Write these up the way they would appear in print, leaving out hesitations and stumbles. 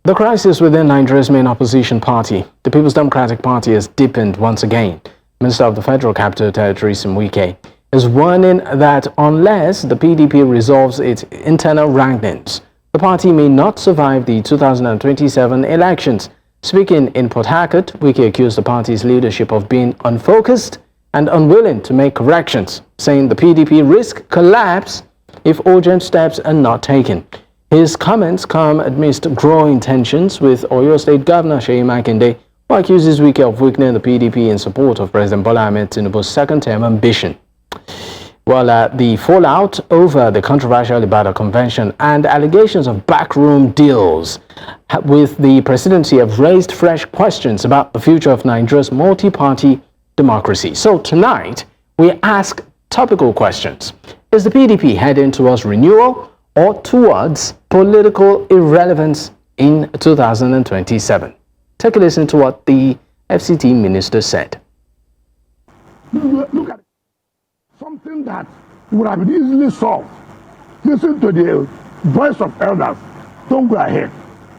The crisis within Nigeria's main opposition party, the People's Democratic Party, has deepened once again. Minister of the Federal Capital Territory, Nyesom Wike, is warning that unless the PDP resolves its internal wranglings, the party may not survive the 2027 elections. Speaking in Port Harcourt, Wike accused the party's leadership of being unfocused and unwilling to make corrections, saying the PDP risk collapse if urgent steps are not taken. His comments come amidst growing tensions with Oyo State Governor Seyi Makinde, who accuses Wike of weakening the PDP in support of President Bola Ahmed Tinubu's second-term ambition. Well, the fallout over the controversial Ibadan Convention and allegations of backroom deals with the presidency have raised fresh questions about the future of Nigeria's multi-party democracy. So tonight, we ask topical questions. Is the PDP heading towards renewal or towards political irrelevance in 2027? Take a listen to what the FCT minister said. Look at it. Something that would have been easily solved. Listen to the voice of elders. Don't go ahead.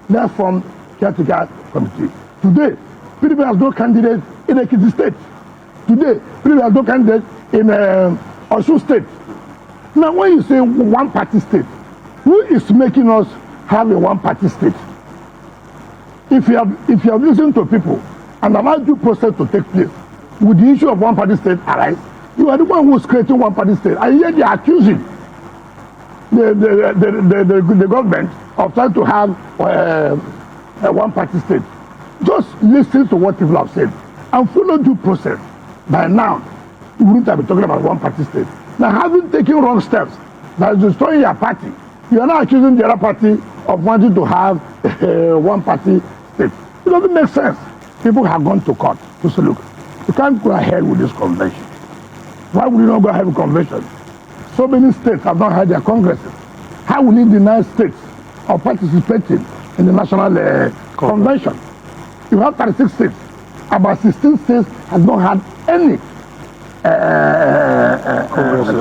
Let's form caretaker committee. Today, PDP has no candidate in Ekiti State. Today, PDP has no candidate in Osun State. Now, when you say one-party state, who is making us have a one-party state? If you have listened to people and allowed due process to take place, would the issue of one-party state arise? You are the one who is creating one-party state, and yet they are accusing the government of trying to have a one-party state. Just listen to what people have said and follow due process. By now, we wouldn't have been talking about one-party state. Now, having taken wrong steps that is destroying your party, you are now accusing the other party of wanting to have a one-party state. It doesn't make sense. People have gone to court to say, look, you can't go ahead with this convention. Why would you not go ahead with convention? So many states have not had their congresses. How will you deny states of participating in the national convention? You have 36 states. About 16 states have not had any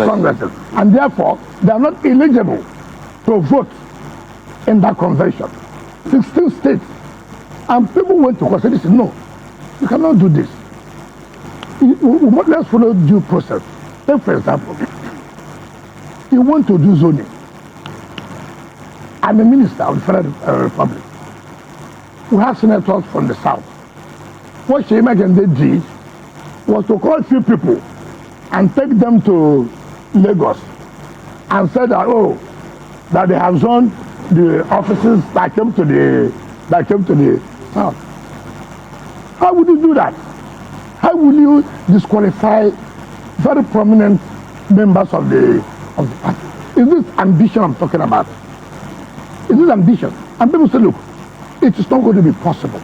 congresses. And therefore, they are not eligible to vote in that convention. 16 states. And people went to court and said, no, you cannot do this. Let's follow due process. Take, for example, you want to do zoning. I'm a minister of the Federal Republic. We have senators from the south. What Seyi Makinde did was to call a few people and take them to Lagos and said that, oh, that they have zoned the offices that came to the south. How would you do that? How will you disqualify very prominent members of the party? Is this ambition I'm talking about? Is this ambition? And people say, look, it is not going to be possible.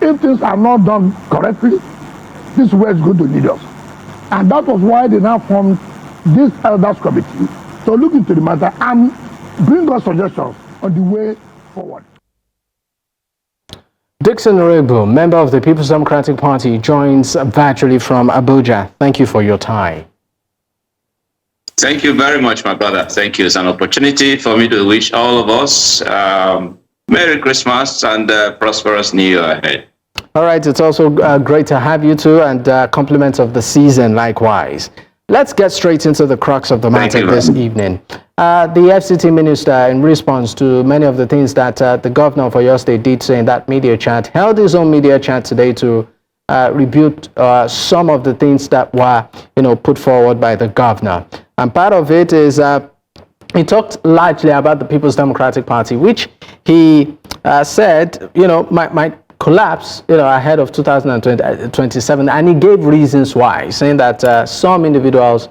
If things are not done correctly, this is where it's going to lead us. And that was why they now formed this elders committee to look into the matter and bring us suggestions on the way forward. Dixon Rebo, member of the People's Democratic Party, joins virtually from Abuja. Thank you for your time. Thank you very much, my brother. Thank you. It's an opportunity for me to wish all of us Merry Christmas and prosperous New Year ahead. All right. It's also great to have you too, and compliments of the season likewise. Let's get straight into the crux of the matter this evening. The FCT minister, in response to many of the things that the governor of Oyo State did say in that media chat, held his own media chat today to rebuke some of the things that were, put forward by the governor. And part of it is he talked largely about the People's Democratic Party, which he said, might collapse, ahead of 2027, and he gave reasons why, saying that some individuals,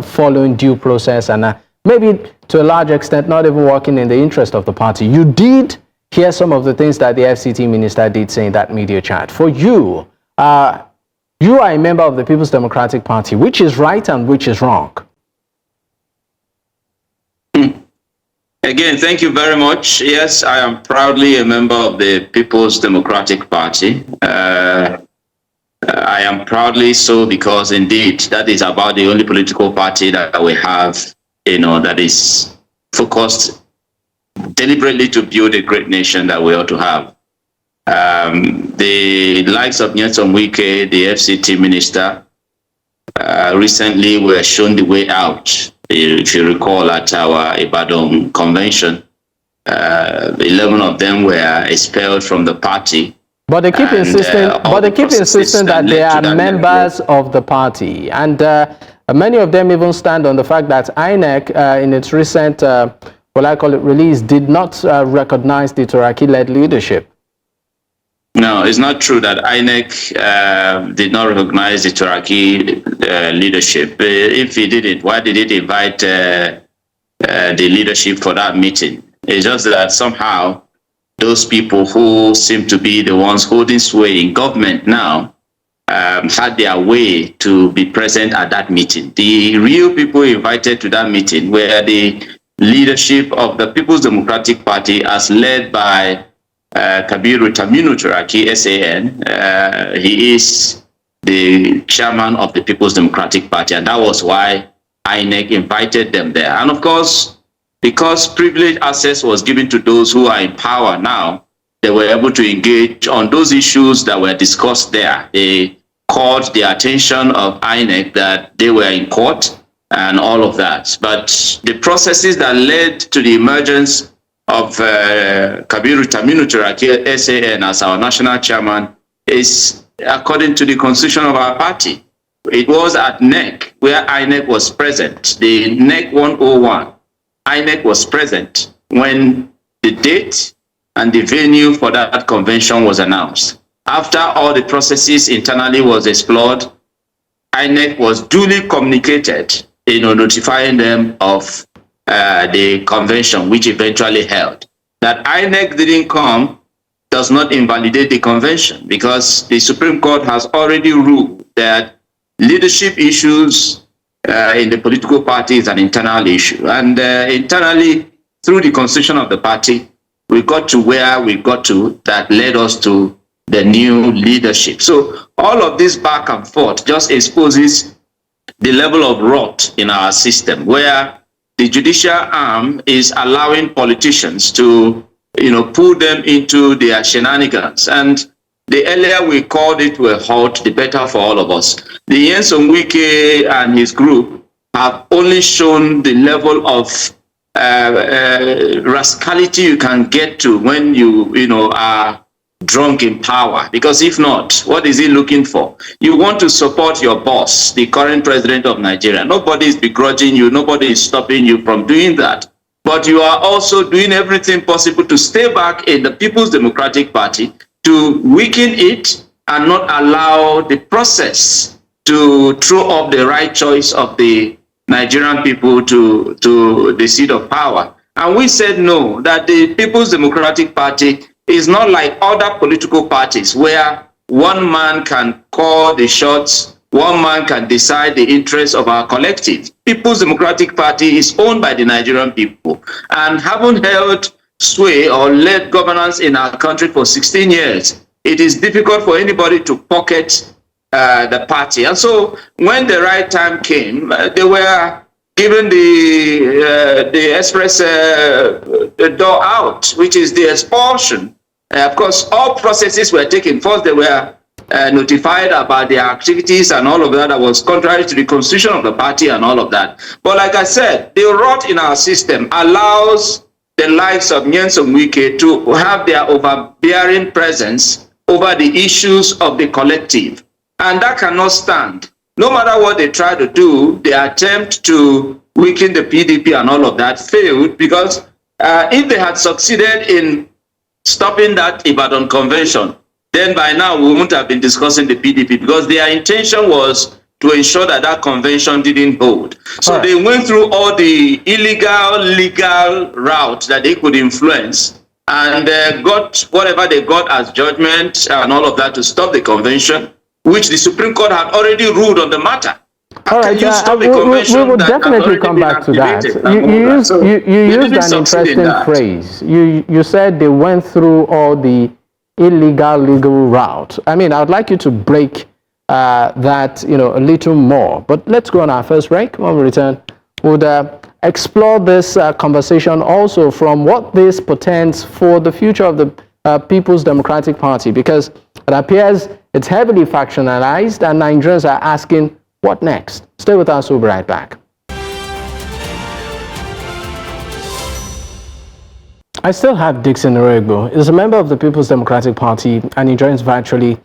following due process and maybe to a large extent not even working in the interest of the party. You did hear some of the things that the FCT minister did say in that media chat. For you, you are a member of the People's Democratic Party. Which is right and which is wrong? Again, thank you very much. Yes, I am proudly a member of the People's Democratic Party. I am proudly so because indeed that is about the only political party that we have, that is focused deliberately to build a great nation that we ought to have. The likes of Nyesom Wike, the FCT Minister, recently were shown the way out. If you recall, at our Ibadan convention, 11 of them were expelled from the party. But they keep insisting. That they are members of the party, and many of them even stand on the fact that INEC, in its recent, release, did not recognize the Turaki-led leadership. No, it's not true that INEC did not recognize the Turaki leadership. If he did it, why did it invite the leadership for that meeting? It's just that somehow those people who seem to be the ones holding sway in government now had their way to be present at that meeting. The real people invited to that meeting were the leadership of the People's Democratic Party, as led by Kabiru Taminu Turaki, SAN. He is the chairman of the People's Democratic Party, and that was why INEC invited them there. And of course, because privileged access was given to those who are in power now, they were able to engage on those issues that were discussed there. They called the attention of INEC that they were in court and all of that. But the processes that led to the emergence of Kabiru Taminu Turaki, SAN, as our national chairman is according to the constitution of our party. It was at NEC where INEC was present, the NEC 101. INEC was present when the date and the venue for that convention was announced. After all the processes internally was explored, INEC was duly communicated, notifying them of the convention, which eventually held. That INEC didn't come does not invalidate the convention, because the Supreme Court has already ruled that leadership issues in the political party is an internal issue. And internally, through the constitution of the party, we got to where we got to that led us to the new leadership. So all of this back and forth just exposes the level of rot in our system, where the judicial arm is allowing politicians to, pull them into their shenanigans. And the earlier we called it to a halt, the better for all of us. The Nyesom Wike and his group have only shown the level of rascality you can get to when you are drunk in power. Because if not, what is he looking for? You want to support your boss, the current president of Nigeria. Nobody is begrudging you. Nobody is stopping you from doing that. But you are also doing everything possible to stay back in the People's Democratic Party, to weaken it and not allow the process to throw up the right choice of the Nigerian people to the seat of power. And we said no, that the People's Democratic Party is not like other political parties where one man can call the shots, one man can decide the interests of our collective. People's Democratic Party is owned by the Nigerian people and haven't held sway or led governance in our country for 16 years. It is difficult for anybody to pocket the party. And so when the right time came, they were given the express the door out, which is the expulsion. Of course, all processes were taken. First, they were notified about their activities and all of that. That was contrary to the constitution of the party and all of that. But like I said, the rot in our system allows the likes of Nyesom Wike to have their overbearing presence over the issues of the collective. And that cannot stand. No matter what they try to do, the attempt to weaken the PDP and all of that failed, because if they had succeeded in stopping that Ibadan convention, then by now we wouldn't have been discussing the PDP, because their intention was to ensure that that convention didn't hold. So they went through all the illegal, legal route that they could influence, and got whatever they got as judgment and all of that to stop the convention, which the Supreme Court had already ruled on the matter. All right, we will definitely come back to that. You used an interesting phrase. You said they went through all the illegal, legal route. I mean, I would like you to break that, a little more. But let's go on our first break. When we return, we'll explore this conversation also from what this portends for the future of the People's Democratic Party, because it appears it's heavily factionalized and Nigerians are asking, what next? Stay with us, we'll be right back. I still have Dixon Oregbo. He's a member of the People's Democratic Party and he joins virtually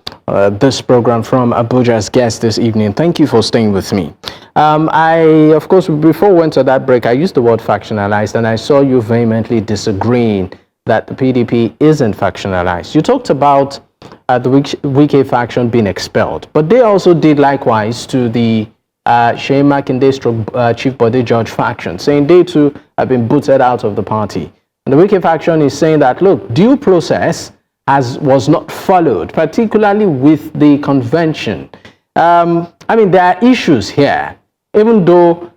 this program from Abuja as guest this evening. Thank you for staying with me. Of course, before we went to that break, I used the word factionalized and I saw you vehemently disagreeing that the PDP isn't factionalized. You talked about the Wike faction being expelled, but they also did likewise to the Seyi Makinde Chief Body Judge faction, saying they too have been booted out of the party. And the Wike faction is saying that, look, due process was not followed, particularly with the convention. I mean, there are issues here, even though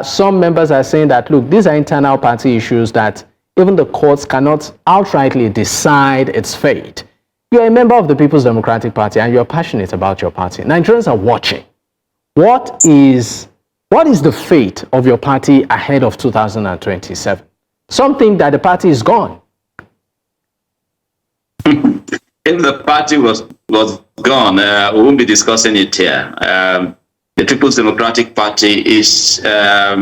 some members are saying that, look, these are internal party issues that even the courts cannot outrightly decide its fate. You're a member of the People's Democratic Party and you're passionate about your party. Nigerians are watching. What is the fate of your party ahead of 2027? Something that the party is gone. If the party was gone, we won't be discussing it here. The People's Democratic Party is a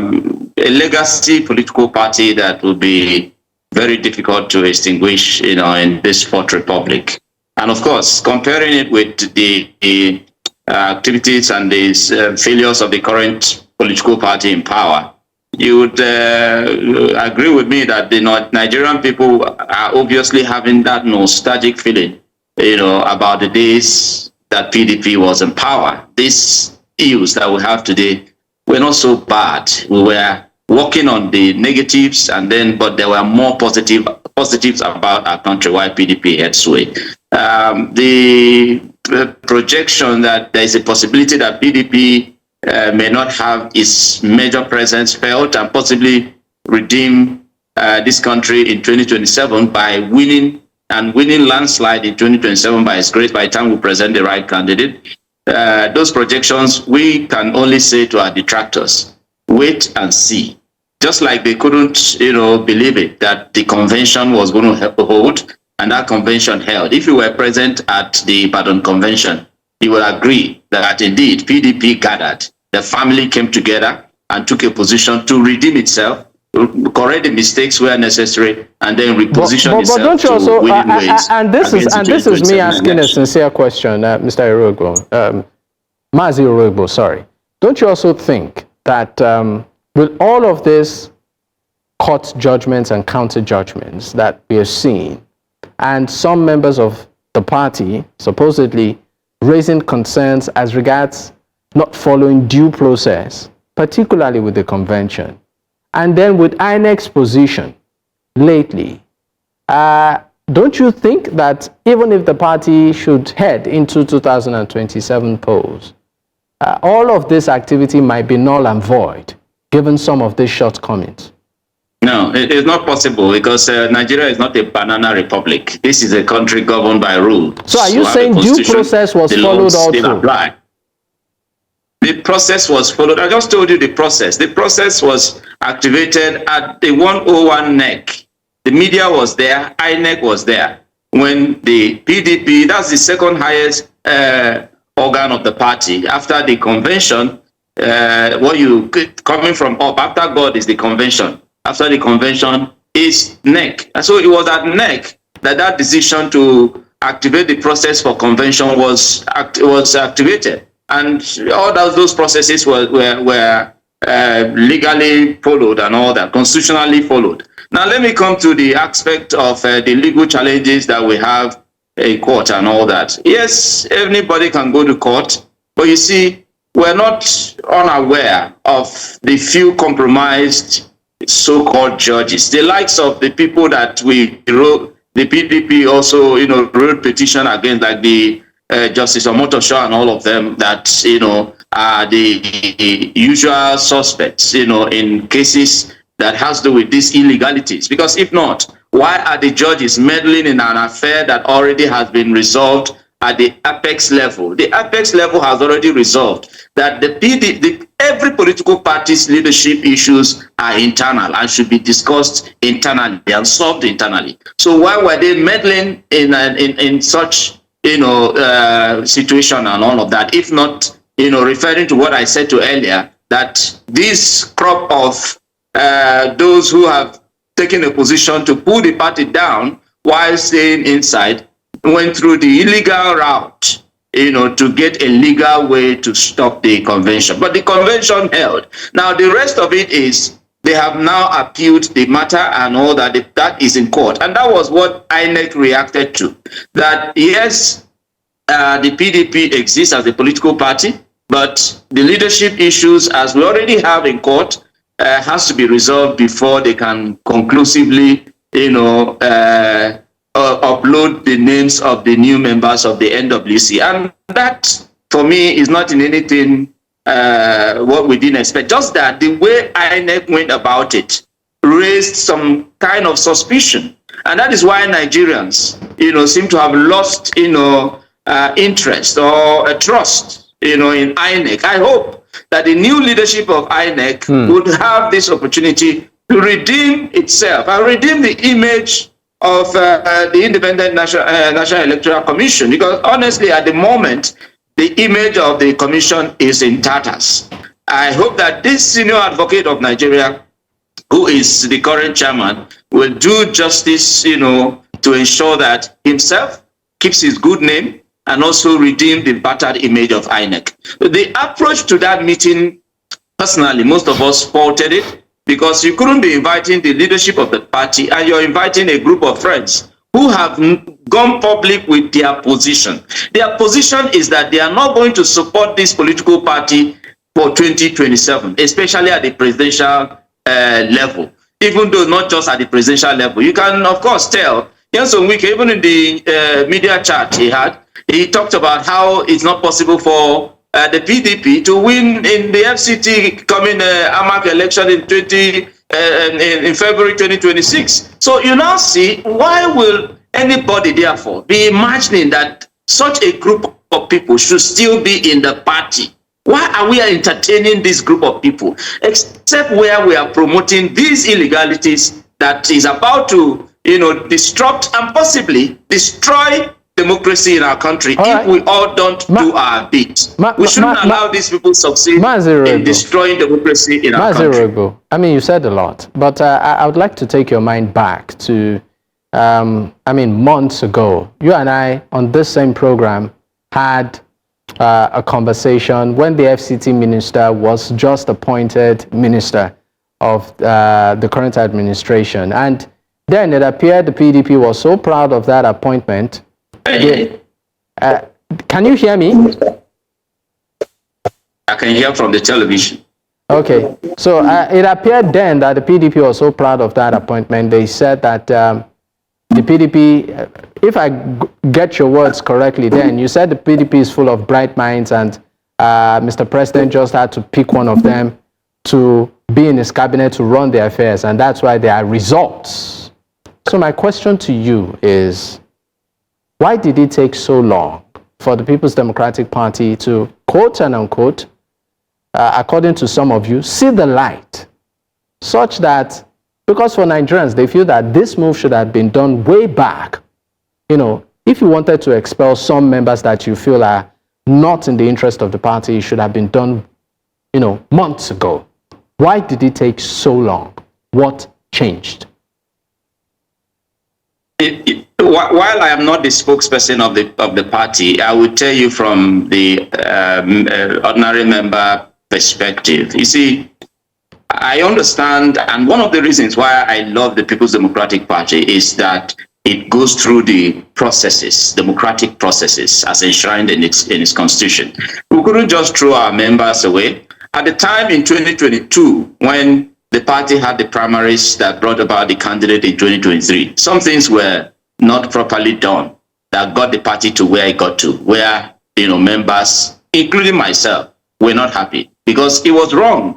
legacy political party that will be very difficult to extinguish, in this fourth republic. And of course, comparing it with the activities and the failures of the current political party in power, you would agree with me that the Nigerian people are obviously having that nostalgic feeling, about the days that PDP was in power. These ills that we have today were not so bad. We were working on the negatives, but there were more positives about our country while PDP had sway. The projection that there is a possibility that PDP may not have its major presence felt and possibly redeem this country in 2027 by winning landslide in 2027 by its grace by the time we present the right candidate. Those projections, we can only say to our detractors, wait and see. Just like they couldn't, believe it, that the convention was going to hold, and that convention held. If you were present at the Ibadan convention, you will agree that indeed PDP gathered, the family came together and took a position to redeem itself, correct the mistakes where necessary, and then reposition itself but don't you also, to winning ways. And this is me asking a sincere question, Mr. Oregbo, Mazi Oregbo, sorry. Don't you also think that with all of this court judgments and counter judgments that we are seeing, and some members of the party supposedly raising concerns as regards not following due process, particularly with the convention, and then with INEC's position lately, don't you think that even if the party should head into 2027 polls, all of this activity might be null and void, given some of these shortcomings? No, it is not possible because Nigeria is not a banana republic. This is a country governed by rules. So are you saying due process was followed also? The process was followed. I just told you the process. The process was activated at the 101 NEC. The media was there. INEC was there. When the PDP, that's the second highest organ of the party. After the convention, coming from up, after God is the convention. After the convention is NEC. And so it was at NEC that decision to activate the process for convention was activated. And all those processes were legally followed and all that, constitutionally followed. Now let me come to the aspect of the legal challenges that we have in court and all that. Yes, anybody can go to court, but you see, we're not unaware of the few compromised so-called judges, the likes of the people that we wrote, the PDP also, wrote petition against, like the Justice Omotosho and all of them that, are the usual suspects, in cases that has to do with these illegalities. Because if not, why are the judges meddling in an affair that already has been resolved at the apex level? The apex level has already resolved that the every political party's leadership issues are internal and should be discussed internally and solved internally. So why were they meddling in such situation and all of that? If not, referring to what I said to earlier, that this crop of those who have taken a position to pull the party down while staying inside went through the illegal route, to get a legal way to stop the convention. But the convention held. Now, the rest of it is they have now appealed the matter and all that. That is in court. And that was what INEC reacted to. That, yes, the PDP exists as a political party, but the leadership issues, as we already have in court, has to be resolved before they can conclusively, upload the names of the new members of the NWC. And that, for me, is not in anything what we didn't expect. Just that the way INEC went about it raised some kind of suspicion. And that is why Nigerians, seem to have lost, interest or trust, in INEC. I hope that the new leadership of INEC would have this opportunity to redeem itself and redeem the image of the Independent National Electoral Commission, because honestly, at the moment, the image of the commission is in tatters. I hope that this senior advocate of Nigeria, who is the current chairman, will do justice, to ensure that himself keeps his good name and also redeem the battered image of INEC. The approach to that meeting, personally, most of us faulted it, because you couldn't be inviting the leadership of the party and you're inviting a group of friends who have gone public with their position. Their position is that they are not going to support this political party for 2027, especially at the presidential level, even though not just at the presidential level. You can, of course, tell Nyesom Wike, even in the media chat he talked about how it's not possible for the PDP to win in the FCT coming AMAC election in February 2026. So you now see, why will anybody therefore be imagining that such a group of people should still be in the party? Why are we entertaining this group of people, except where we are promoting these illegalities that is about to, disrupt and possibly destroy democracy in our country if we all don't do our bit. We shouldn't allow these people succeed in destroying democracy in our country. I mean, you said a lot, but I would like to take your mind back to, months ago. You and I, on this same program, had a conversation when the FCT minister was just appointed minister of the current administration. And then it appeared the PDP was so proud of that appointment. Can you hear me? I can hear from the television. Okay, so it appeared then that the PDP was so proud of that appointment. They said that the PDP, if I get your words correctly, then you said the PDP is full of bright minds and Mr. President just had to pick one of them to be in his cabinet to run their affairs, and that's why there are results. So my question to you is, why did it take so long for the People's Democratic Party to, quote and unquote, according to some of you, see the light, such that, because for Nigerians, they feel that this move should have been done way back. If you wanted to expel some members that you feel are not in the interest of the party, it should have been done, months ago. Why did it take so long? What changed? While I am not the spokesperson of the party, I will tell you from the ordinary member perspective. You see, I understand, and one of the reasons why I love the People's Democratic Party is that it goes through the processes, democratic processes, as enshrined in its constitution. We couldn't just throw our members away. At the time in 2022, when the party had the primaries that brought about the candidate in 2023, some things were not properly done that got the party to where it got to, where members, including myself, were not happy, because it was wrong,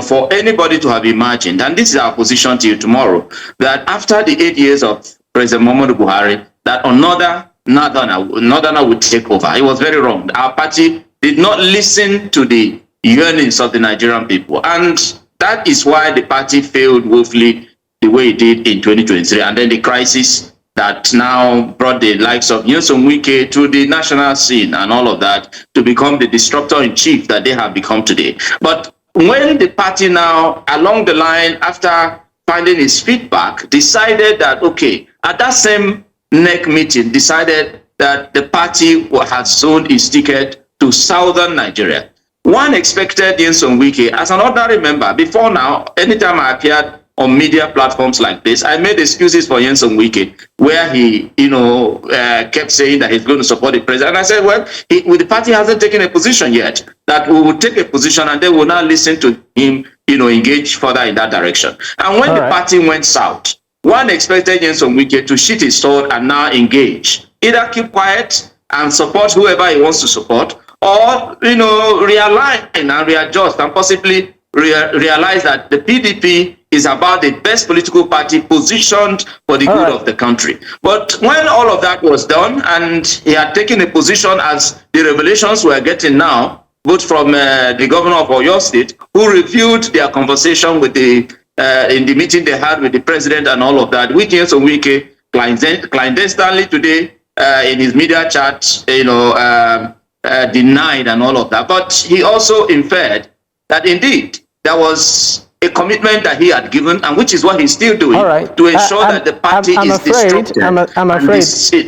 for anybody to have imagined, and this is our position till tomorrow, that after the 8 years of President Muhammadu Buhari, that another Northerner would take over. It was very wrong. Our party did not listen to the yearnings of the Nigerian people. And that is why the party failed woefully the way it did in 2023. And then the crisis that now brought the likes of Nyesom Wike to the national scene and all of that to become the disruptor-in-chief that they have become today. But when the party now, along the line, after finding its feedback, decided that, okay, at that same NEC meeting, decided that the party has zoned its ticket to southern Nigeria. One expected Nyesom Wike, as an ordinary member, before now, anytime I appeared on media platforms like this, I made excuses for Nyesom Wike, where he, kept saying that he's going to support the president. And I said, well, the party hasn't taken a position yet, that we will take a position and they will now listen to him, engage further in that direction. And when the party went south, one expected Nyesom Wike to sheath his sword and now engage. Either keep quiet and support whoever he wants to support, or, realign and readjust and possibly realize that the PDP is about the best political party positioned for the good of the country. But when all of that was done and he had taken a position, as the revelations we're getting now, both from the governor of Oyo State, who reviewed their conversation with in the meeting they had with the president and all of that, which Nyesom Wike clandestinely today in his media chat, denied and all of that. But he also inferred that indeed there was a commitment that he had given, and which is what he's still doing, to ensure that the party is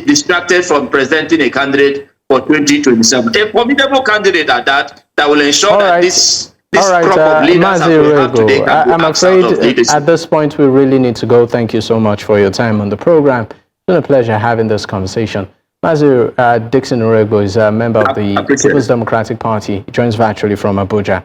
distracted from presenting a candidate for 2027. A formidable candidate at that will ensure that this crop of leaders that we have today I'm afraid at this point we really need to go. Thank you so much for your time on the program. It's been a pleasure having this conversation. Mazi Dixon Uregbo is a member of the People's Democratic Party. He joins virtually from Abuja.